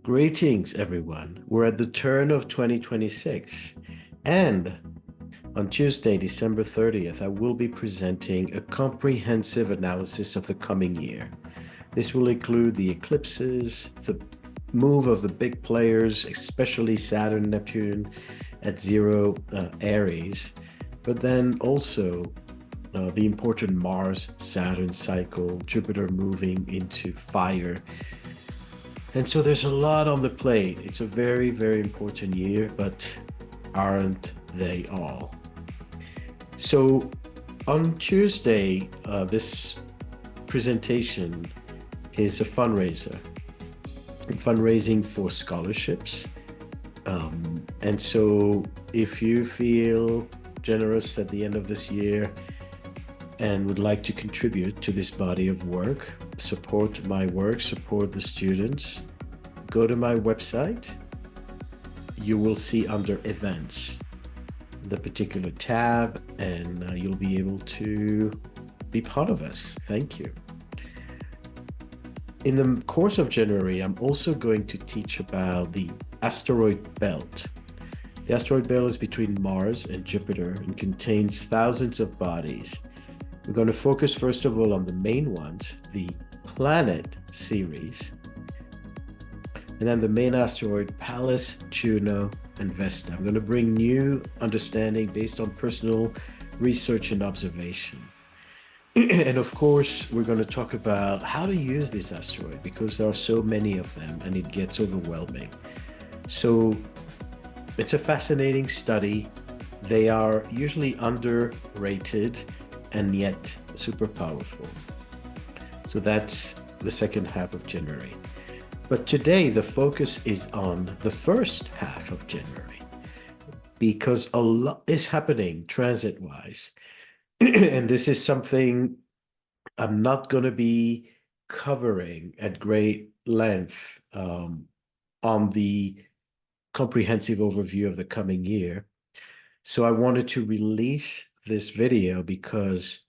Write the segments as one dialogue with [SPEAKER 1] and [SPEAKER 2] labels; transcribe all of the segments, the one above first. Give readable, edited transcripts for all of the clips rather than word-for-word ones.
[SPEAKER 1] Greetings, everyone. We're at the turn of 2026, and on Tuesday, December 30th, I will be presenting a comprehensive analysis of the coming year. This will include the eclipses, the move of the big players, especially Saturn, Neptune at zero Aries, but then also the important Mars Saturn cycle, Jupiter moving into fire. And so there's a lot on the plate. It's a very, very important year, but aren't they all? So on Tuesday, this presentation is a fundraiser. Fundraising for scholarships. And so if you feel generous at the end of this year and would like to contribute to this body of work, support my work, support the students, go to my website. You will see under events the particular tab, and you'll be able to be part of us. Thank you. In the course of January, I'm also going to teach about the asteroid belt. The asteroid belt is between Mars and Jupiter and contains thousands of bodies. We're going to focus first of all on the main ones, the planet series, and then the main asteroid, Pallas, Juno, and Vesta. I'm going to bring new understanding based on personal research and observation. And of course, we're going to talk about how to use this asteroid because there are so many of them and it gets overwhelming. So it's a fascinating study. They are usually underrated and yet super powerful. So that's the second half of January. But today the focus is on the first half of January because a lot is happening transit-wise. And this is something I'm not going to be covering at great length on the comprehensive overview of the coming year. So I wanted to release this video because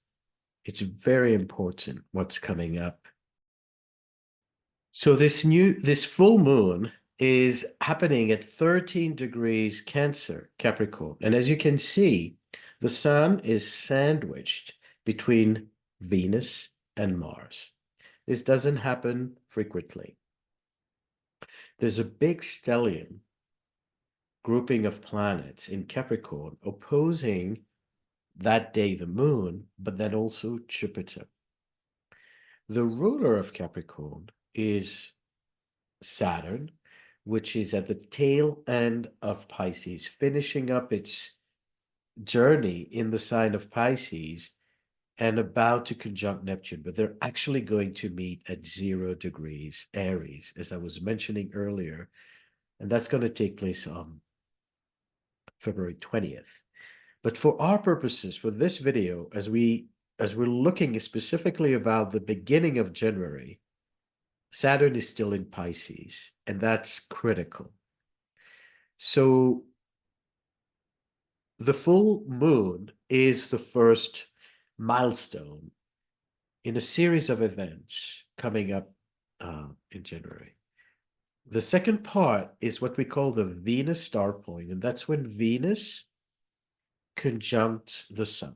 [SPEAKER 1] it's very important what's coming up. So this full moon is happening at 13 degrees Cancer, Capricorn. And as you can see, the sun is sandwiched between Venus and Mars. This doesn't happen frequently. There's a big stellium grouping of planets in Capricorn opposing that day the moon, but then also Jupiter. The ruler of Capricorn is Saturn, which is at the tail end of Pisces, finishing up its journey in the sign of Pisces and about to conjunct Neptune, but they're actually going to meet at 0 degrees Aries, as I was mentioning earlier, and that's going to take place on February 20th. But for our purposes, for this video, as we're looking specifically about the beginning of January, Saturn is still in Pisces, and that's critical. So the full moon is the first milestone in a series of events coming up in January. The second part is what we call the Venus star point, and that's when Venus conjunct the sun.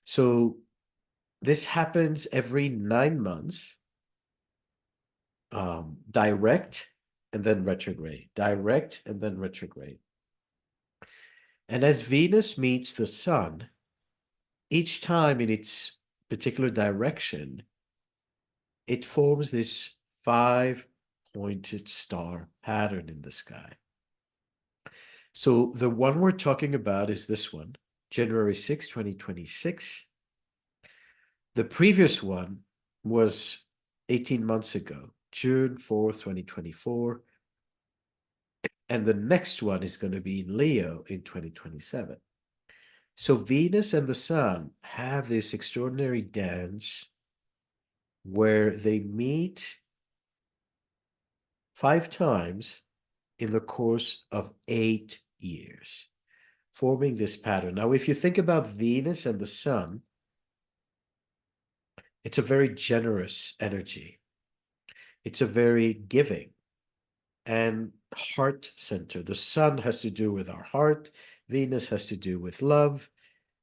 [SPEAKER 1] So this happens every 9 months, direct and then retrograde, direct and then retrograde. And as Venus meets the sun, each time in its particular direction, it forms this 5-pointed star pattern in the sky. So the one we're talking about is this one, January 6, 2026. The previous one was 18 months ago, June 4th, 2024. And the next one is going to be in Leo in 2027. So Venus and the sun have this extraordinary dance where they meet 5 times in the course of 8 years, forming this pattern. Now, if you think about Venus and the sun, it's a very generous energy. It's a very giving and heart center. The sun has to do with our heart, Venus has to do with love.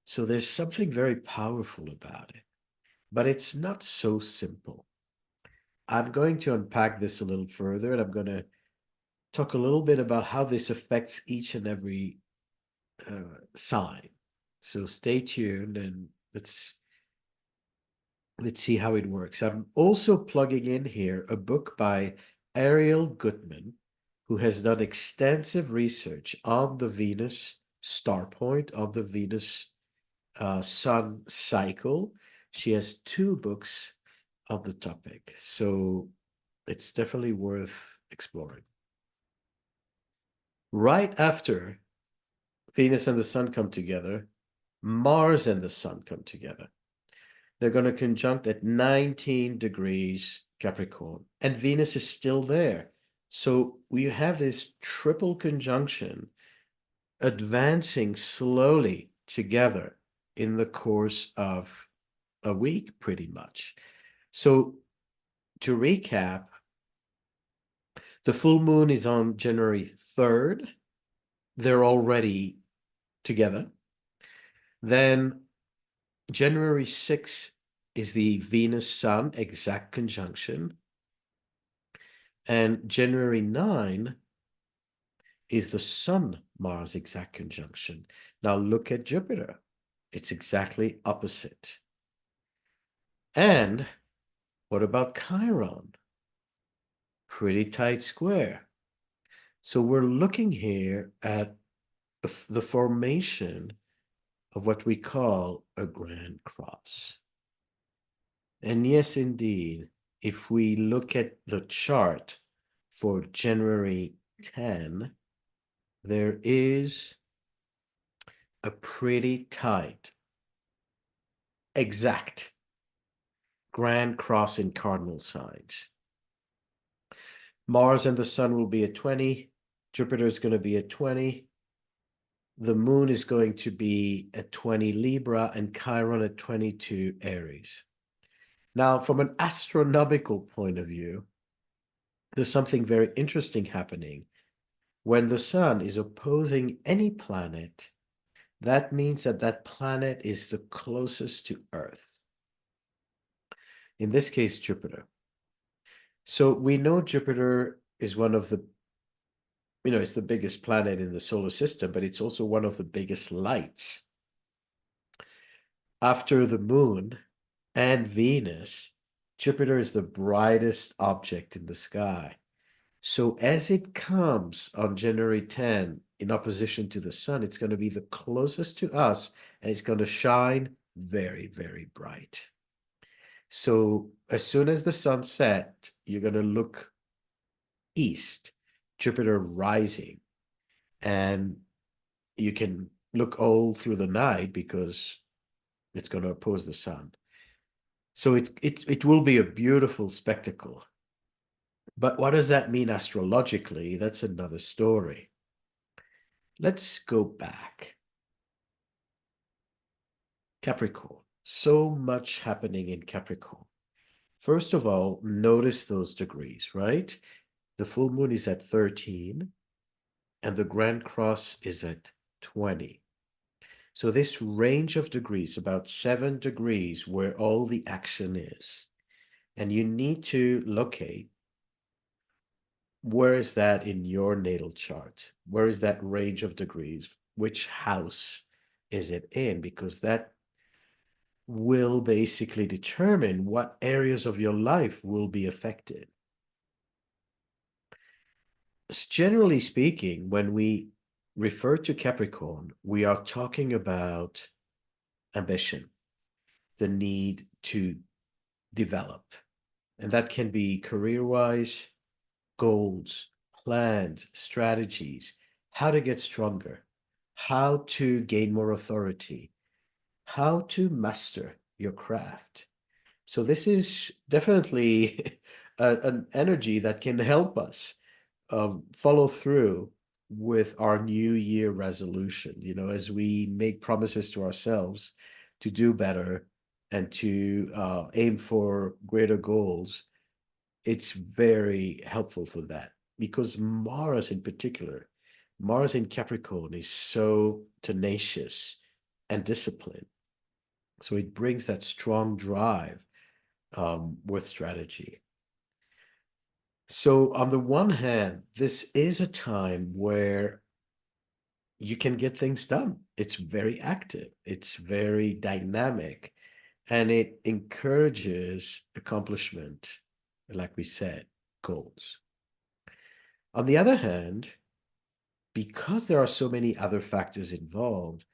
[SPEAKER 1] So there's something very powerful about it, but it's not so simple. I'm going to unpack this a little further, and I'm going to talk a little bit about how this affects each and every sign. So stay tuned and let's see how it works. I'm also plugging in here a book by Ariel Gutman, who has done extensive research on the Venus star point, on the Venus sun cycle. She has two books on the topic, so it's definitely worth exploring. Right after Venus and the sun come together, Mars and the sun come together. They're going to conjunct at 19 degrees Capricorn, and Venus is still there. So we have this triple conjunction advancing slowly together in the course of a week, pretty much. So to recap, the full moon is on January 3rd. They're already together. Then January 6th is the Venus Sun exact conjunction. And January 9 is the Sun Mars exact conjunction. Now look at Jupiter. It's exactly opposite. And what about Chiron? Pretty tight square. So we're looking here at the formation of what we call a grand cross. And yes, indeed, if we look at the chart for January 10, there is a pretty tight, exact grand cross in cardinal signs. Mars and the sun will be at 20. Jupiter is going to be at 20. The moon is going to be at 20 Libra and Chiron at 22 Aries. Now, from an astronomical point of view, there's something very interesting happening. When the sun is opposing any planet, that means that that planet is the closest to Earth. In this case, Jupiter. So we know Jupiter is one of the, it's the biggest planet in the solar system, but it's also one of the biggest lights. After the moon and Venus, Jupiter is the brightest object in the sky. So as it comes on January 10 in opposition to the sun, it's going to be the closest to us, and it's going to shine very, very bright. So as soon as the sun set, you're going to look east, Jupiter rising, and you can look all through the night because it's going to oppose the sun. So it will be a beautiful spectacle. But what does that mean astrologically? That's another story. Let's go back. Capricorn. So much happening in Capricorn. First of all, notice those degrees, right? The full moon is at 13 and the Grand Cross is at 20. So this range of degrees, about 7 degrees where all the action is. And you need to locate where is that in your natal chart? Where is that range of degrees? Which house is it in? Because that will basically determine what areas of your life will be affected. Generally speaking, when we refer to Capricorn, we are talking about ambition, the need to develop. And that can be career-wise, goals, plans, strategies, how to get stronger, how to gain more authority, how to master your craft. So this is definitely an energy that can help us follow through with our New Year resolution, as we make promises to ourselves to do better and to aim for greater goals. It's very helpful for that. because Mars in particular, Mars in Capricorn is so tenacious and disciplined. So it brings that strong drive with strategy. So, on the one hand, this is a time where you can get things done. It's very active, it's very dynamic, and it encourages accomplishment, like we said, goals. On the other hand, because there are so many other factors involved,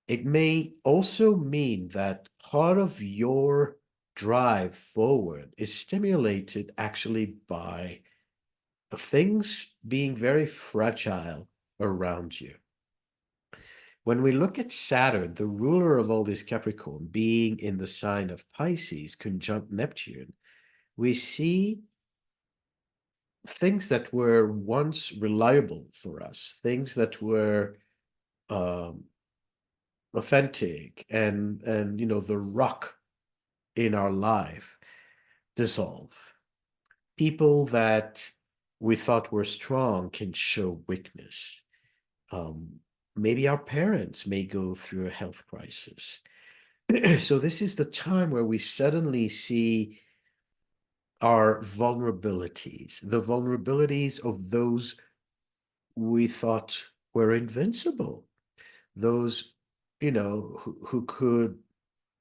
[SPEAKER 1] it may also mean that part of your drive forward is stimulated actually by things being very fragile around you. When we look at Saturn, the ruler of all this Capricorn, being in the sign of Pisces, conjunct Neptune, we see things that were once reliable for us, things that were um, authentic and the rock in our life dissolve. People that we thought were strong can show weakness. Um, Maybe our parents may go through a health crisis. So this is the time where we suddenly see our vulnerabilities, the vulnerabilities of those we thought were invincible, those, who could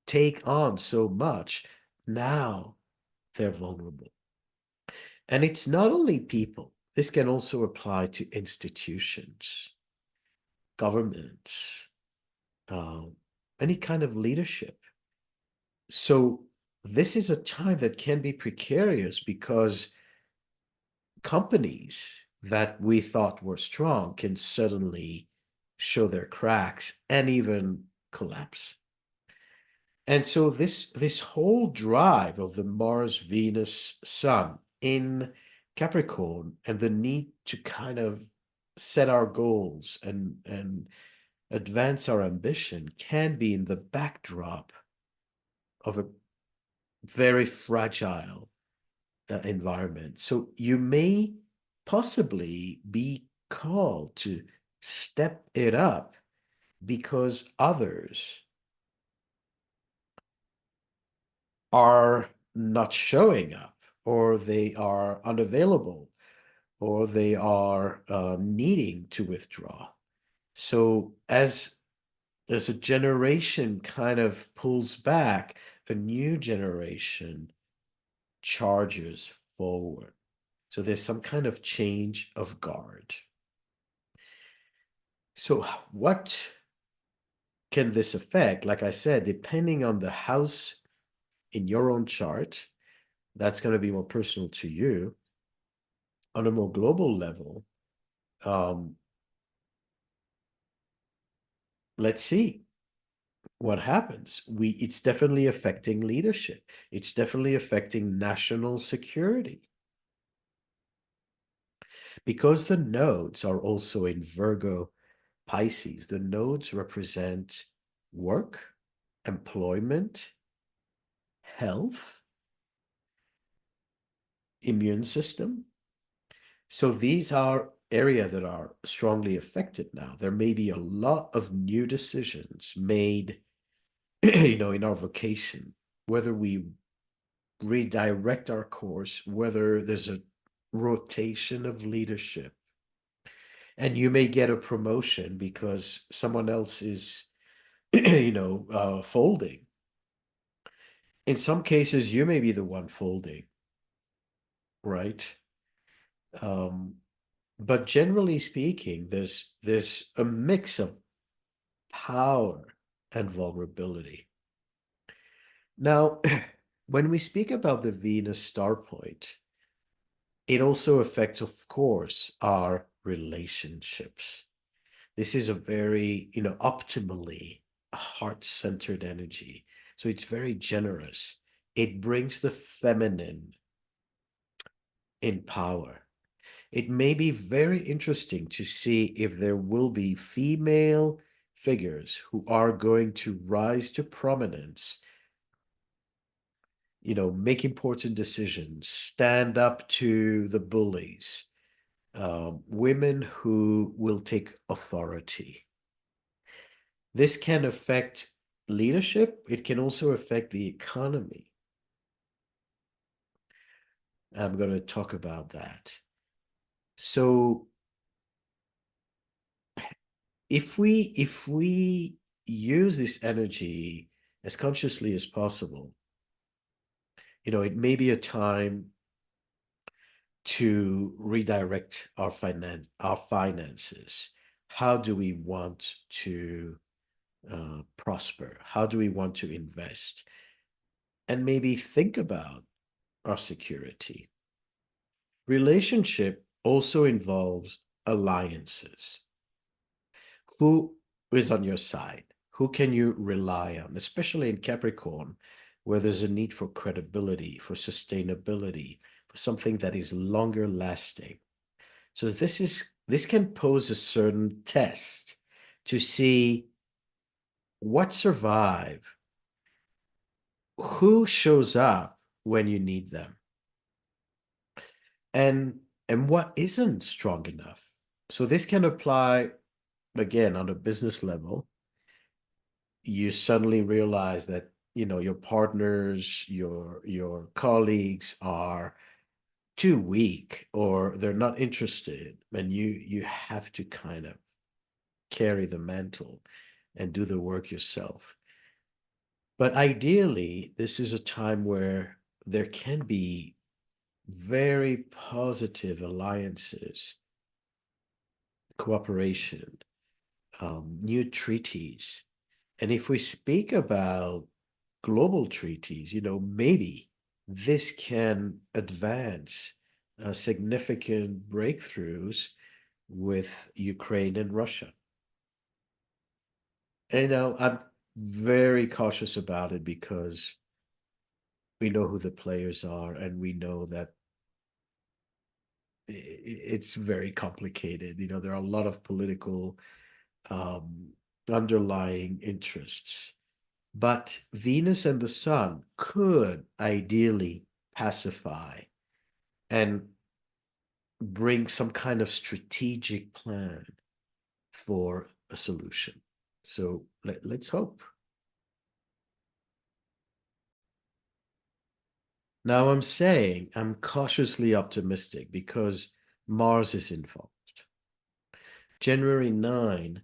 [SPEAKER 1] take on so much. Now they're vulnerable. And it's not only people, this can also apply to institutions, governments, um, any kind of leadership. So this is a time that can be precarious because companies that we thought were strong can suddenly show their cracks and even collapse. And so this whole drive of the Mars Venus Sun in Capricorn and the need to kind of set our goals and advance our ambition can be in the backdrop of a very fragile environment. So you may possibly be called to step it up because others are not showing up, or they are unavailable, or they are needing to withdraw. So as a generation kind of pulls back, a new generation charges forward. So there's some kind of change of guard. So what can this affect? Like I said, depending on the house in your own chart, that's going to be more personal to you. On a more global level, um, let's see what happens. It's definitely affecting leadership. It's definitely affecting national security. Because the nodes are also in Virgo Pisces, the nodes represent work, employment, health, immune system. So these are areas that are strongly affected now. There may be a lot of new decisions made, in our vocation, whether we redirect our course, whether there's a rotation of leadership. And you may get a promotion because someone else is, folding. In some cases, you may be the one folding, right? Um, but generally speaking, there's a mix of power and vulnerability. Now, when we speak about the Venus star point, it also affects, of course, our relationships. This is a very, optimally heart-centered energy. So it's very generous. It brings the feminine in power. It may be very interesting to see if there will be female figures who are going to rise to prominence, make important decisions, stand up to the bullies, women who will take authority. This can affect leadership. It can also affect the economy. I'm going to talk about that. So if we use this energy as consciously as possible, it may be a time to redirect our finances. How do we want to prosper? How do we want to invest? And maybe think about our security. Relationship also involves alliances. Who is on your side? Who can you rely on, especially in Capricorn, where there's a need for credibility, for sustainability, for something that is longer lasting. So this can pose a certain test to see what survive, who shows up when you need them, and what isn't strong enough. So this can apply again on a business level. You suddenly realize that your partners, your colleagues are too weak or they're not interested, and you have to kind of carry the mantle and do the work yourself. But ideally, this is a time where there can be very positive alliances, cooperation, new treaties. And if we speak about global treaties, maybe this can advance significant breakthroughs with Ukraine and Russia. And, I'm very cautious about it because we know who the players are and we know that it's very complicated. There are a lot of political um, underlying interests. But Venus and the Sun could ideally pacify and bring some kind of strategic plan for a solution. So let's hope. Now I'm saying I'm cautiously optimistic because Mars is involved. January 9,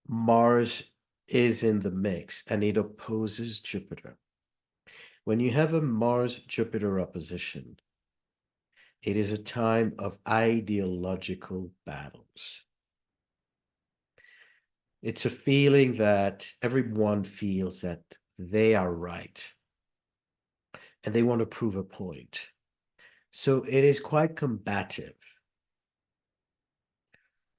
[SPEAKER 1] Mars is in the mix and it opposes Jupiter. When you have a Mars Jupiter opposition, it is a time of ideological battles. It's a feeling that everyone feels that they are right and they want to prove a point. So it is quite combative.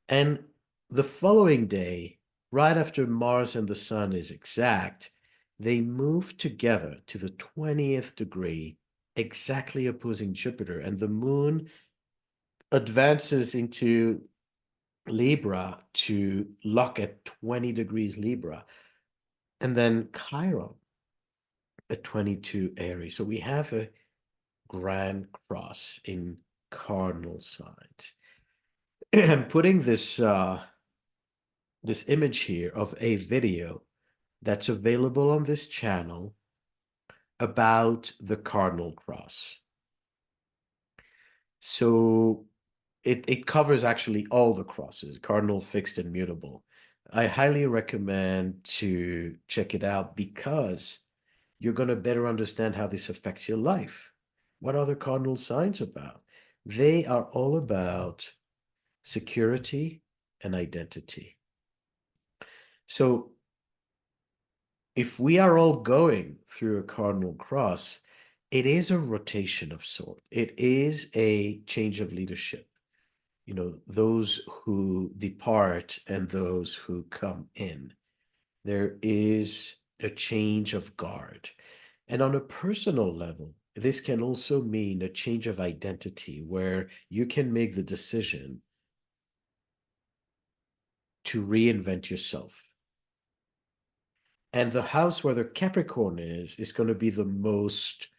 [SPEAKER 1] And the following day, right after Mars and the Sun is exact, they move together to the 20th degree, exactly opposing Jupiter. And the moon advances into Libra to lock at 20 degrees Libra, and then Chiron at 22 Aries. So we have a grand cross in cardinal signs. I'm putting this image here of a video that's available on this channel about the cardinal cross. So it covers actually all the crosses, cardinal, fixed, and mutable. I highly recommend to check it out because you're going to better understand how this affects your life. What are the cardinal signs about? They are all about security and identity. So if we are all going through a cardinal cross, it is a rotation of sort. It is a change of leadership. Those who depart and those who come in. There is a change of guard. And on a personal level, this can also mean a change of identity where you can make the decision to reinvent yourself. And the house where the Capricorn is going to be the most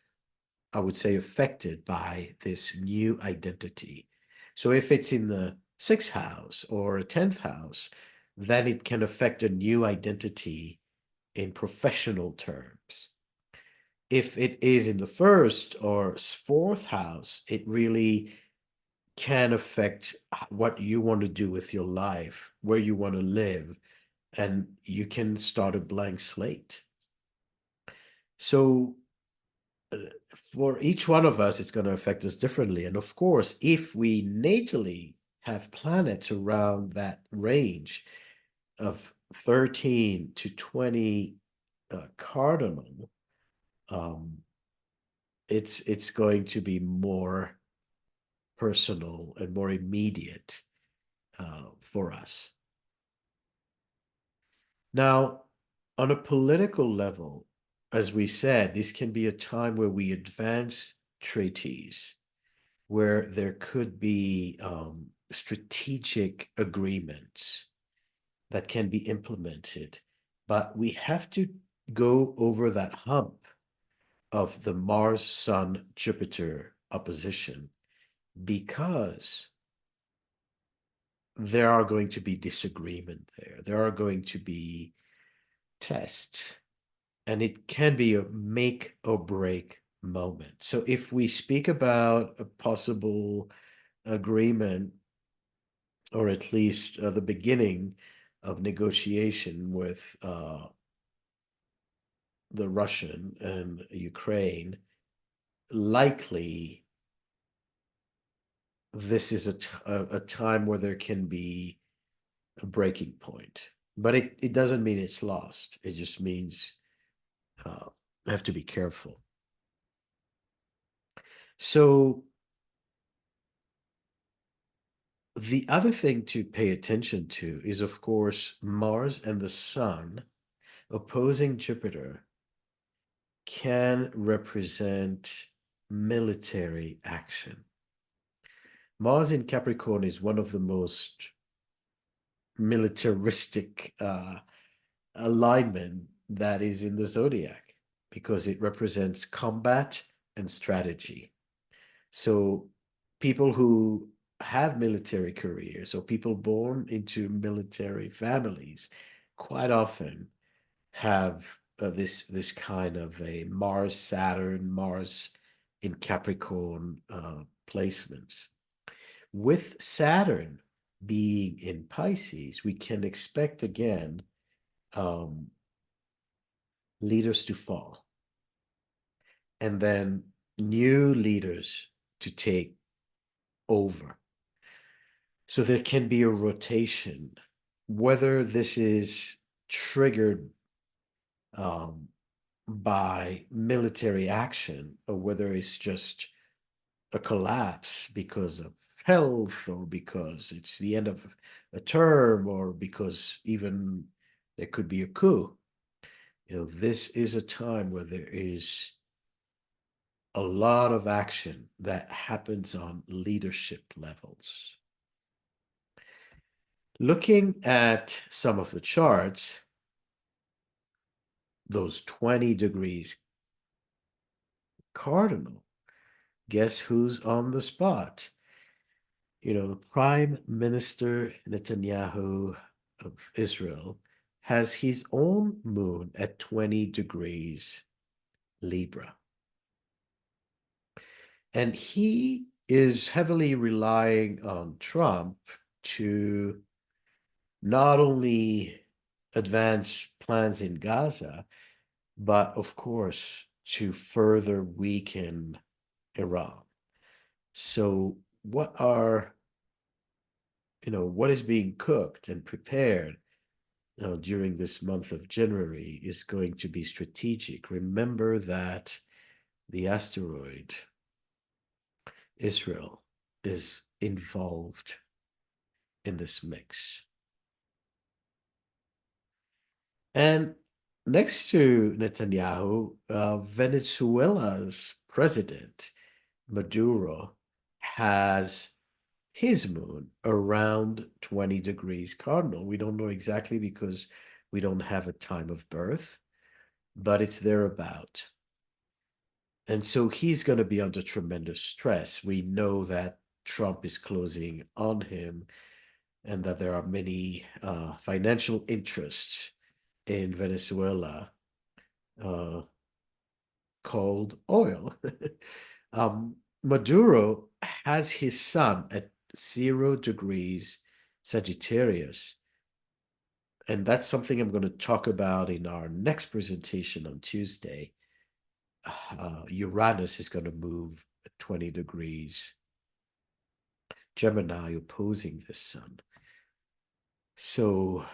[SPEAKER 1] I would say, affected by this new identity. So if it's in the sixth house or a 10th house, then it can affect a new identity in professional terms. If it is in the first or fourth house, it really can affect what you want to do with your life, where you want to live, and you can start a blank slate. So for each one of us, it's going to affect us differently. And of course, if we natally have planets around that range of 13 to 20 cardinal, um, it's going to be more personal and more immediate for us. Now, on a political level, as we said, this can be a time where we advance treaties, where there could be strategic agreements that can be implemented. But we have to go over that hump of the Mars Sun Jupiter opposition because there are going to be disagreement there. There are going to be tests, and it can be a make or break moment. So if we speak about a possible agreement, or at least the beginning of negotiation with the Russian and Ukraine, likely this is a time where there can be a breaking point. But it doesn't mean it's lost. It just means we have to be careful. So the other thing to pay attention to is, of course, Mars and the Sun opposing Jupiter can represent military action. Mars in Capricorn is one of the most militaristic alignment that is in the zodiac because it represents combat and strategy. So people who have military careers or people born into military families quite often have this kind of a Mars Saturn Mars in Capricorn placements. With Saturn being in Pisces, we can expect again um, leaders to fall and then new leaders to take over. So there can be a rotation, whether this is triggered um, by military action or whether it's just a collapse because of health or because it's the end of a term or because even there could be a coup. This is a time where there is a lot of action that happens on leadership levels. Looking at some of the charts, those 20 degrees cardinal, guess who's on the spot? The Prime Minister Netanyahu of Israel has his own moon at 20 degrees Libra. And he is heavily relying on Trump to not only advance plans in Gaza, but of course, to further weaken Iran. So what is being cooked and prepared during this month of January is going to be strategic. Remember that the asteroid Israel is involved in this mix. And next to Netanyahu, Venezuela's president, Maduro, has his moon around 20 degrees cardinal. We don't know exactly because we don't have a time of birth, but it's thereabout. And so he's going to be under tremendous stress. We know that Trump is closing on him and that there are many financial interests in Venezuela uh, called oil. Maduro has his sun at 0 degrees Sagittarius. And that's something I'm going to talk about in our next presentation on Tuesday. Uranus is going to move at 20 degrees Gemini, opposing the sun. So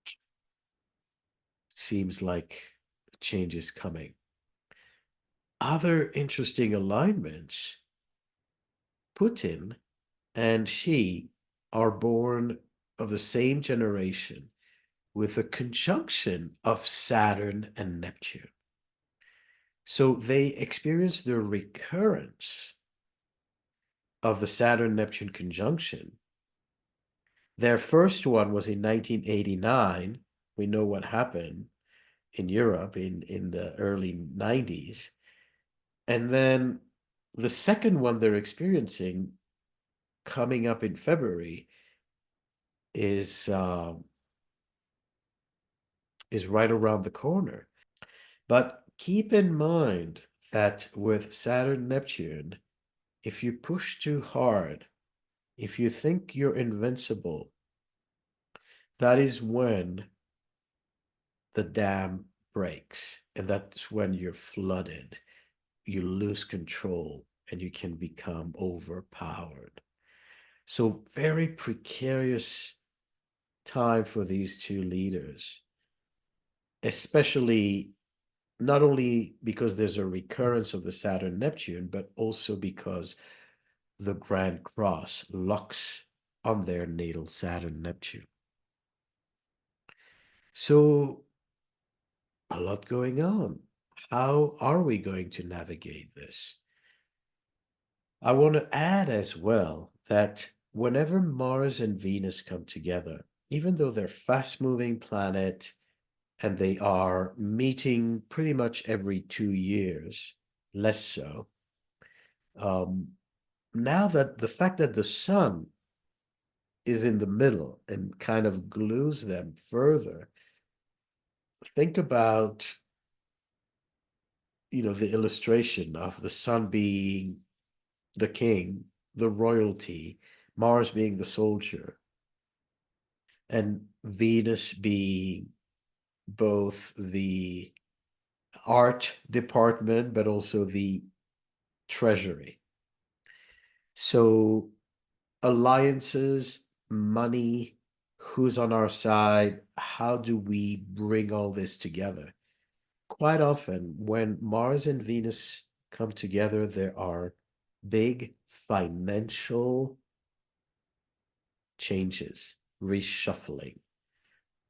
[SPEAKER 1] it seems like change is coming. Other interesting alignments, Putin and Xi are born of the same generation with a conjunction of Saturn and Neptune. So they experience the recurrence of the Saturn Neptune conjunction. Their first one was in 1989. We know what happened in Europe in the early 90s. And then the second one they're experiencing coming up in February is right around the corner. But keep in mind that with Saturn Neptune, if you push too hard, if you think you're invincible, that is when the dam breaks. And that's when you're flooded. You lose control and you can become overpowered. So, very precarious time for these two leaders, especially not only because there's a recurrence of the Saturn Neptune, but also because the Grand Cross locks on their natal Saturn Neptune. So, a lot going on. How are we going to navigate this? I want to add as well that whenever Mars and Venus come together, even though they're fast moving planet and they are meeting pretty much every 2 years, less so, um, now that the fact that the sun is in the middle and kind of glues them further, think about the illustration of the sun being the king, the royalty, Mars being the soldier, and Venus being both the art department but also the treasury. So alliances, money, who's on our side, how do we bring all this together? Quite often, when Mars and Venus come together, there are big financial changes, reshuffling.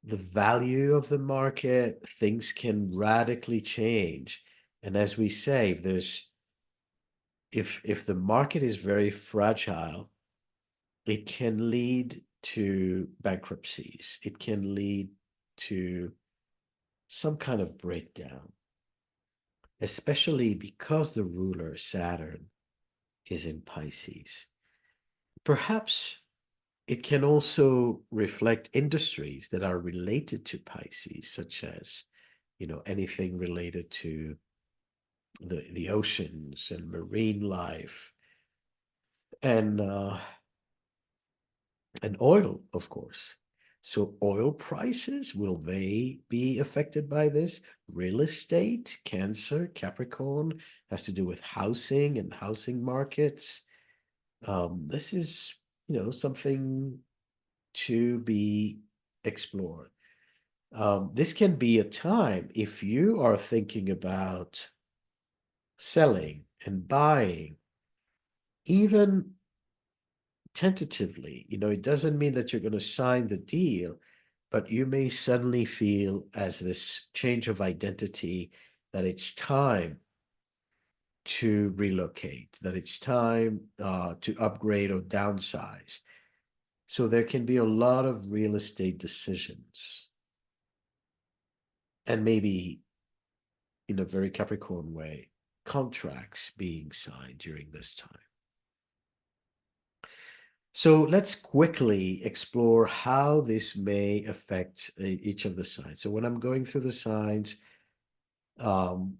[SPEAKER 1] The value of the market, things can radically change. And as we say, if the market is very fragile, it can lead to bankruptcies. It can lead to some kind of breakdown, especially because the ruler, Saturn, is in Pisces. Perhaps it can also reflect industries that are related to Pisces, such as, anything related to the oceans and marine life and oil, of course. So oil prices, will they be affected by this? Real estate, Cancer, Capricorn, has to do with housing and housing markets. This is, something to be explored. This can be a time if you are thinking about selling and buying, even tentatively. It doesn't mean that you're going to sign the deal, but you may suddenly feel, as this change of identity, that it's time to relocate, that it's time to upgrade or downsize. So there can be a lot of real estate decisions, and maybe in a very Capricorn way, contracts being signed during this time. So let's quickly explore how this may affect each of the signs. So when I'm going through the signs, um,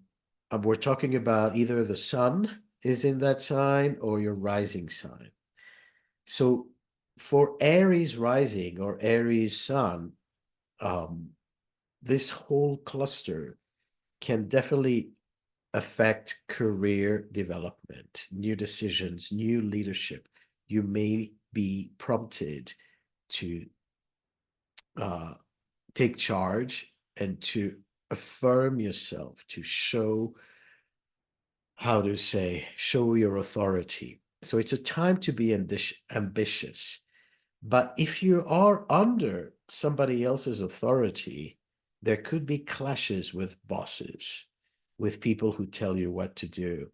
[SPEAKER 1] we're talking about either the sun is in that sign or your rising sign. So for Aries rising or Aries sun, um, this whole cluster can definitely affect career development, new decisions, new leadership. You may be prompted to uh, take charge and to affirm yourself, to show, how to say, show your authority. So it's a time to be ambitious. But if you are under somebody else's authority, there could be clashes with bosses, with people who tell you what to do.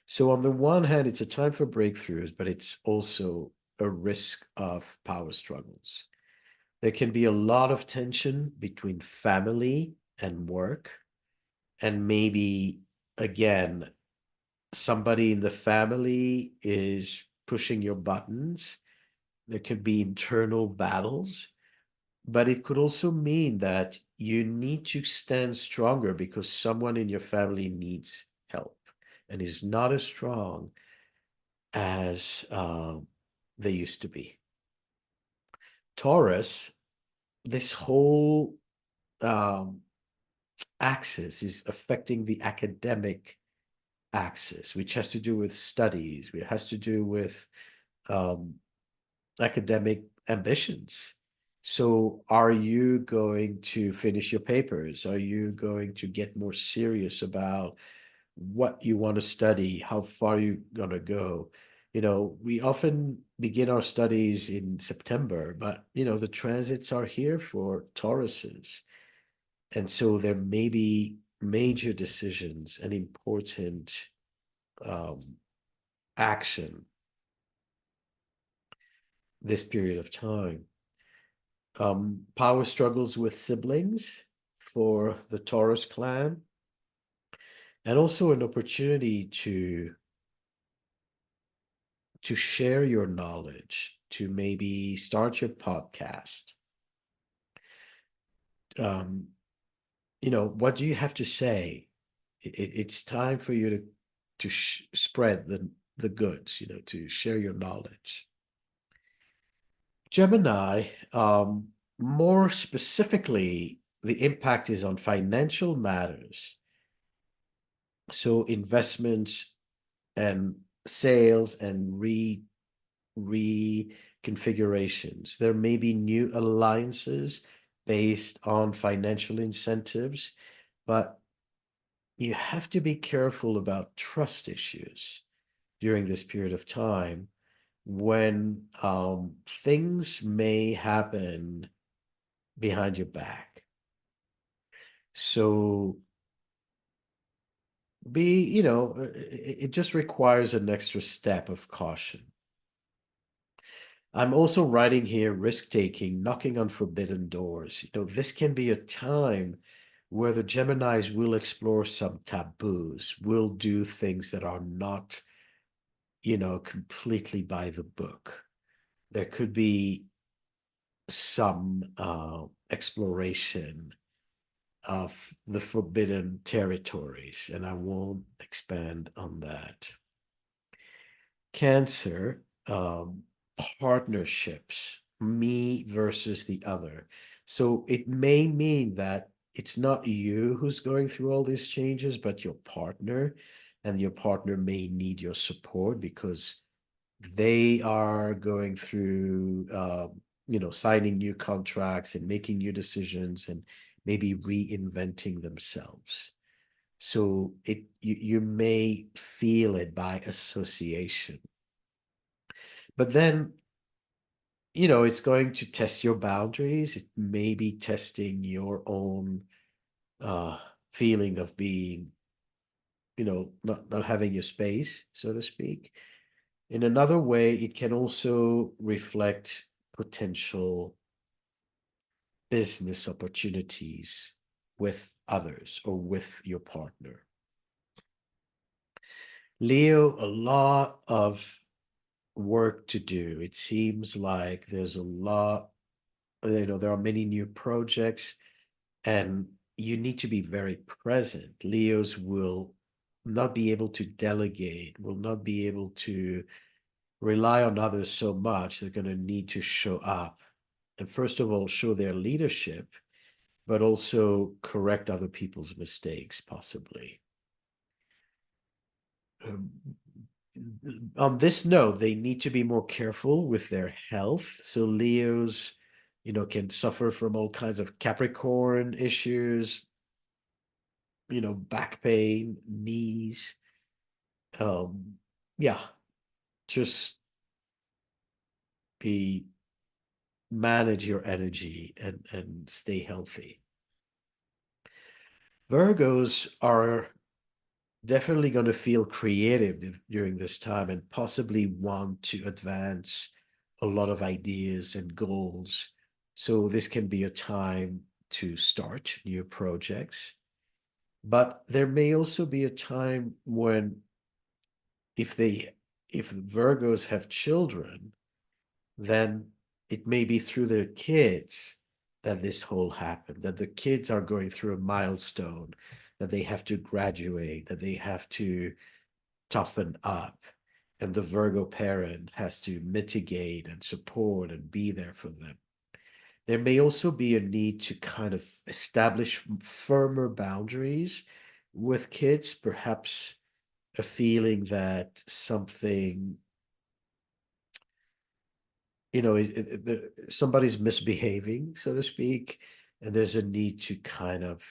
[SPEAKER 1] So, on the one hand, it's a time for breakthroughs, but it's also a risk of power struggles. There can be a lot of tension between family and work, and maybe, again, somebody in the family is pushing your buttons. There could be internal battles, but it could also mean that you need to stand stronger because someone in your family needs help and is not as strong as they used to be. Taurus, this whole um, axis is affecting the academic axis, which has to do with studies, it has to do with um, academic ambitions. So, are you going to finish your papers? Are you going to get more serious about what you want to study, how far you're going to go? We often begin our studies in September, but, the transits are here for Tauruses. And so there may be major decisions and important um, action this period of time. Power struggles with siblings for the Taurus clan, and also an opportunity to share your knowledge, to maybe start your podcast. Um, what do you have to say? It's time for you to spread the goods, to share your knowledge. Gemini, more specifically, the impact is on financial matters. So investments and sales and reconfigurations. There may be new alliances based on financial incentives, but you have to be careful about trust issues during this period of time when things may happen behind your back. So it just requires an extra step of caution. I'm also writing here risk taking, knocking on forbidden doors. This can be a time where the Geminis will explore some taboos, will do things that are not, completely by the book. There could be some exploration of the forbidden territories, and I won't expand on that. Cancer, partnerships, me versus the other. So it may mean that it's not you who's going through all these changes, but your partner, and your partner may need your support because they are going through, signing new contracts and making new decisions and maybe reinventing themselves. So you may feel it by association. But then, it's going to test your boundaries. It may be testing your own uh, feeling of being, not having your space, so to speak. In another way, it can also reflect potential business opportunities with others or with your partner. Leo, a lot of work to do. It seems like there's a lot, there are many new projects, and you need to be very present. Leos will not be able to delegate, will not be able to rely on others so much. They're going to need to show up and, first of all, show their leadership, but also correct other people's mistakes, possibly. Um, on this note, they need to be more careful with their health. So Leos, can suffer from all kinds of Capricorn issues, back pain, knees. Yeah, just be manage your energy and stay healthy. Virgos are definitely going to feel creative during this time and possibly want to advance a lot of ideas and goals. So this can be a time to start new projects. But there may also be a time when if they if Virgos have children, then it may be through their kids that this whole happened, that the kids are going through a milestone, that they have to graduate, that they have to toughen up, and the Virgo parent has to mitigate and support and be there for them. There may also be a need to kind of establish firmer boundaries with kids, perhaps a feeling that something, somebody's misbehaving, so to speak, and there's a need to kind of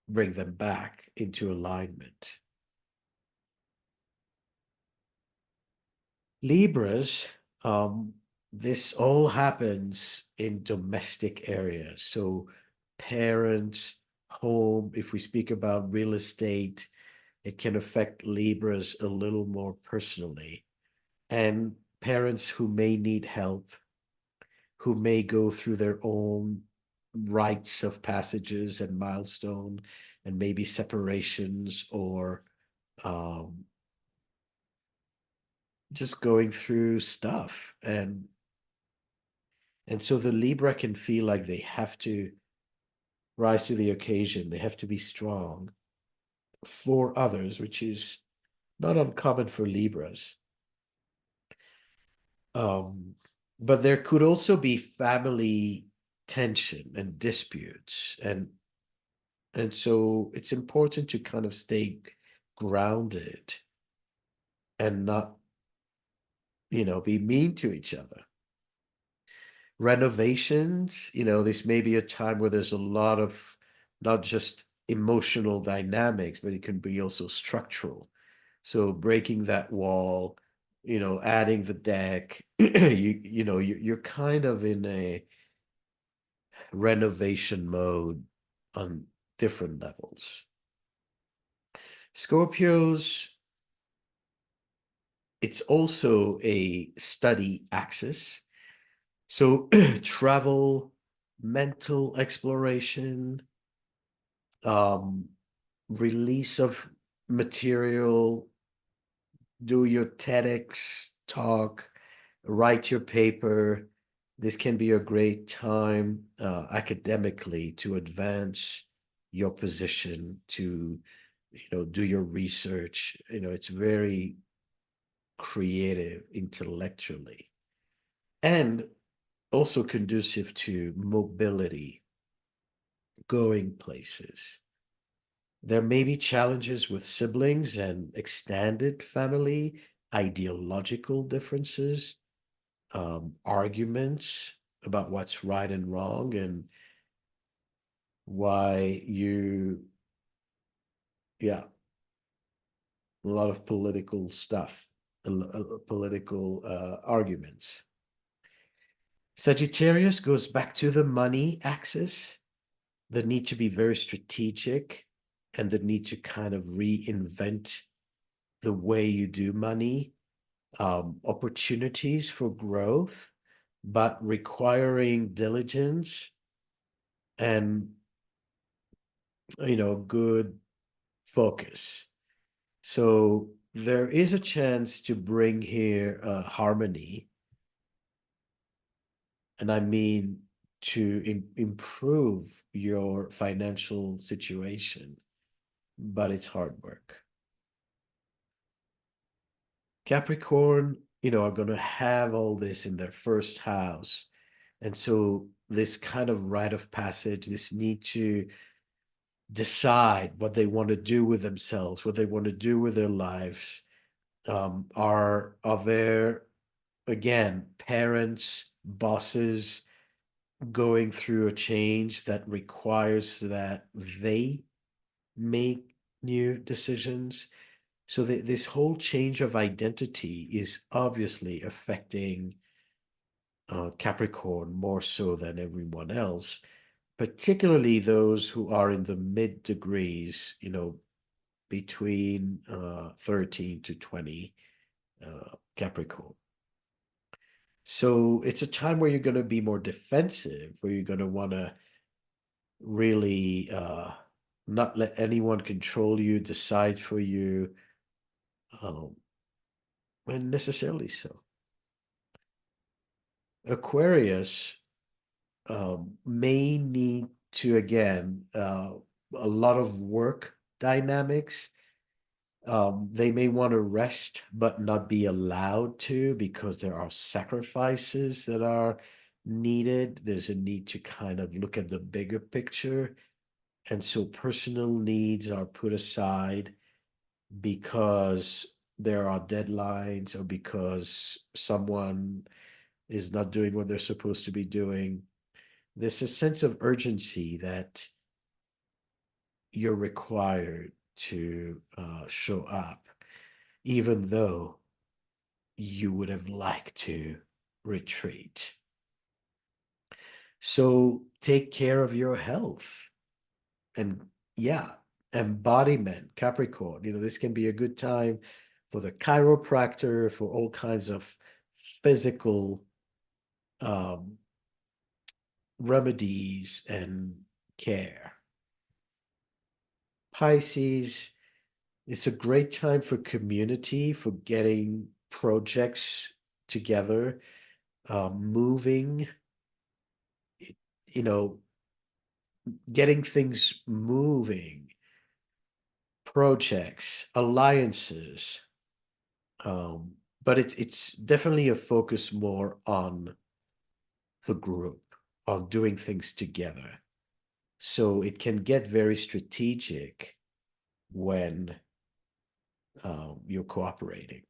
[SPEAKER 1] bring them back into alignment. Libras, this all happens in domestic areas. So, parents, home, if we speak about real estate, it can affect Libras a little more personally. And parents who may need help, who may go through their own rites of passages and milestone, and maybe separations or um, just going through stuff. And so the Libra can feel like they have to rise to the occasion. They have to be strong for others, which is not uncommon for Libras. Um, but there could also be family tension and disputes, and so it's important to kind of stay grounded and not, be mean to each other. Renovations, this may be a time where there's a lot of not just emotional dynamics, but it can be also structural. So breaking that wall, adding the deck, you're kind of in a renovation mode on different levels. Scorpios, it's also a study axis. So travel, mental exploration, um, release of material, do your TEDx talk, write your paper. This can be a great time academically to advance your position, to do your research. It's very creative intellectually and also conducive to mobility, going places. There may be challenges with siblings and extended family, ideological differences, arguments about what's right and wrong, and why yeah, a lot of political stuff, political arguments. Sagittarius goes back to the money axis, the need to be very strategic, and the need to kind of reinvent the way you do money, opportunities for growth, but requiring diligence and good focus. So there is a chance to bring here harmony, and I mean to improve your financial situation, but it's hard work. Capricorn, are going to have all this in their first house. And so this kind of rite of passage, this need to decide what they want to do with themselves, what they want to do with their lives, are there again parents, bosses going through a change that requires that they make new decisions. So this whole change of identity is obviously affecting Capricorn more so than everyone else, particularly those who are in the mid degrees, between 13 to 20 Capricorn. So it's a time where you're going to be more defensive, where you're going to want to really not let anyone control you, decide for you, um, and necessarily so. Aquarius may need to, again, a lot of work dynamics. They may want to rest, but not be allowed to because there are sacrifices that are needed. There's a need to kind of look at the bigger picture. And so personal needs are put aside because there are deadlines or because someone is not doing what they're supposed to be doing. There's a sense of urgency that you're required to show up, even though you would have liked to retreat. So take care of your health. And yeah, embodiment, Capricorn. This can be a good time for the chiropractor, for all kinds of physical um, remedies and care. Pisces, it's a great time for community, for getting projects together, moving, you know, getting things moving, projects, alliances. But it's definitely a focus more on the group, on doing things together. So it can get very strategic when you're cooperating.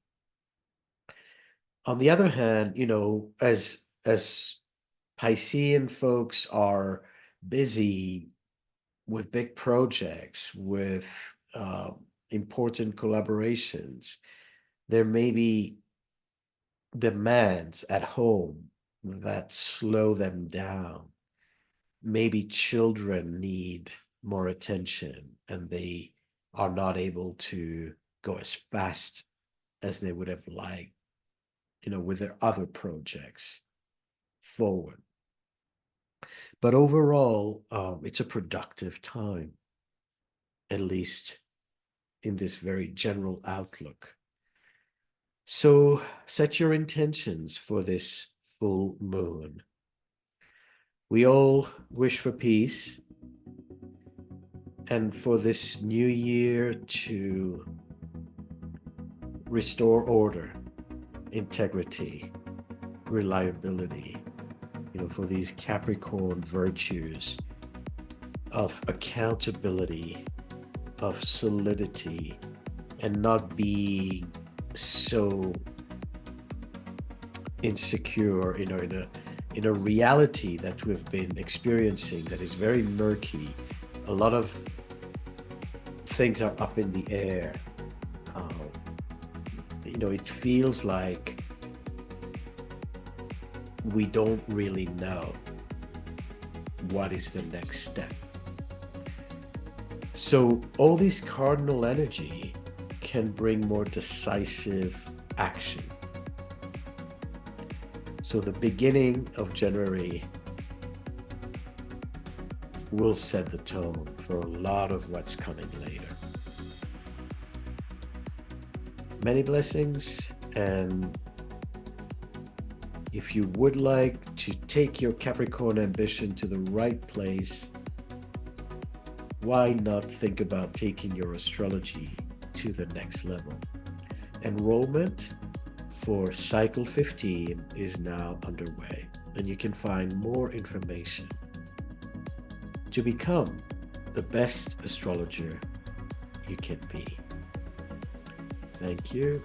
[SPEAKER 1] On the other hand, as Piscean folks are busy with big projects, with important collaborations, there may be demands at home that slow them down. Maybe children need more attention and they are not able to go as fast as they would have liked, with their other projects forward. But overall, it's a productive time, at least in this very general outlook. So set your intentions for this full moon. We all wish for peace and for this new year to restore order, integrity, reliability, for these Capricorn virtues of accountability, of solidity, and not being so insecure, in a reality that we've been experiencing that is very murky. A lot of things are up in the air. It feels like we don't really know what is the next step. So all this cardinal energy can bring more decisive action. So the beginning of January will set the tone for a lot of what's coming later. Many blessings, and if you would like to take your Capricorn ambition to the right place, why not think about taking your astrology to the next level? Enrollment for Cycle 15 is now underway, and you can find more information to become the best astrologer you can be. Thank you.